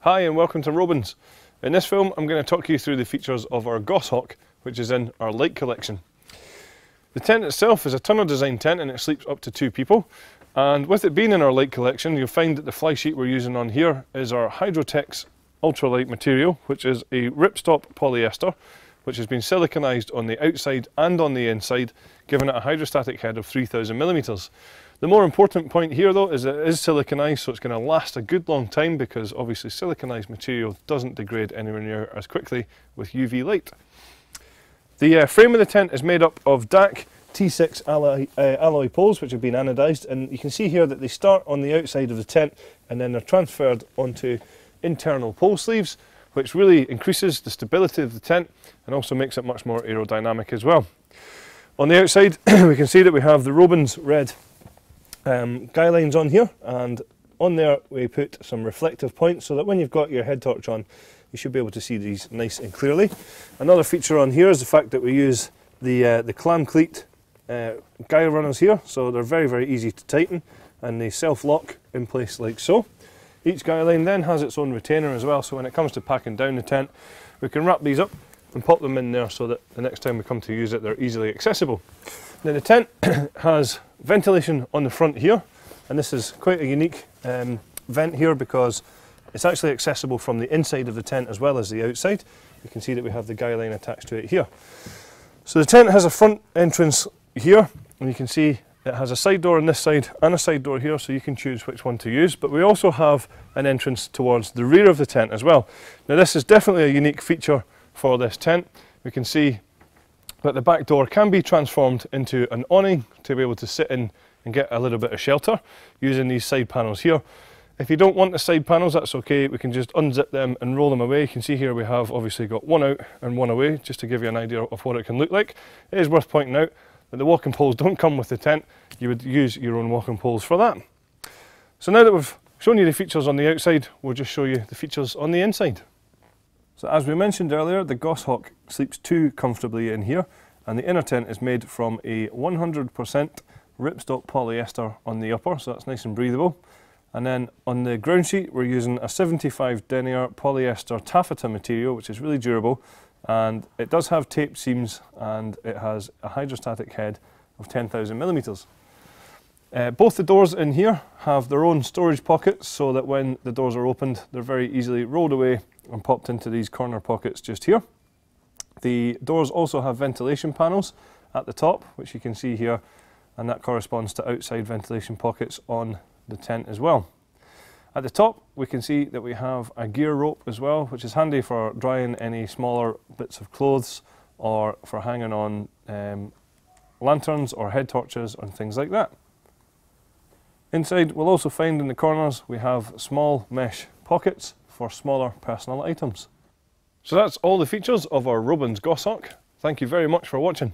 Hi and welcome to Robens. In this film I'm going to talk you through the features of our Goshawk, which is in our light collection. The tent itself is a tunnel design tent and it sleeps up to 2 people. And with it being in our light collection, you'll find that the fly sheet we're using on here is our Hydrotex ultralight material, which is a ripstop polyester, which has been siliconized on the outside and on the inside, giving it a hydrostatic head of 3000 millimeters. The more important point here though is that it is siliconized, so it's going to last a good long time because obviously siliconized material doesn't degrade anywhere near as quickly with UV light. The frame of the tent is made up of DAC T6 alloy poles which have been anodized, and you can see here that they start on the outside of the tent and then they're transferred onto internal pole sleeves, which really increases the stability of the tent and also makes it much more aerodynamic as well. On the outside we can see that we have the Robens red guy lines on here, and on there we put some reflective points so that when you've got your head torch on you should be able to see these nice and clearly. Another feature on here is the fact that we use the clam cleat guy runners here, so they're very easy to tighten and they self-lock in place like so. Each guy line then has its own retainer as well, so when it comes to packing down the tent we can wrap these up and pop them in there so that the next time we come to use it they're easily accessible. Now the tent has ventilation on the front here, and this is quite a unique vent here because it's actually accessible from the inside of the tent as well as the outside. You can see that we have the guy line attached to it here. So the tent has a front entrance here, and you can see it has a side door on this side and a side door here, so you can choose which one to use. But we also have an entrance towards the rear of the tent as well. Now this is definitely a unique feature for this tent. We can see that the back door can be transformed into an awning to be able to sit in and get a little bit of shelter using these side panels here. If you don't want the side panels, that's okay, we can just unzip them and roll them away. You can see here we have obviously got one out and one away, just to give you an idea of what it can look like. It is worth pointing out that the walking poles don't come with the tent, you would use your own walking poles for that. So now that we've shown you the features on the outside, we'll just show you the features on the inside. So as we mentioned earlier, the Goshawk sleeps 2 comfortably in here, and the inner tent is made from a 100% ripstop polyester on the upper, so that's nice and breathable. And then on the ground sheet we're using a 75 denier polyester taffeta material, which is really durable, and it does have taped seams and it has a hydrostatic head of 10,000 millimeters. Both the doors in here have their own storage pockets, so that when the doors are opened they're very easily rolled away and popped into these corner pockets just here. The doors also have ventilation panels at the top, which you can see here, and that corresponds to outside ventilation pockets on the tent as well. At the top we can see that we have a gear rope as well, which is handy for drying any smaller bits of clothes or for hanging on lanterns or head torches and things like that. Inside we'll also find in the corners we have small mesh pockets for smaller personal items. So that's all the features of our Robens Goshawk. Thank you very much for watching.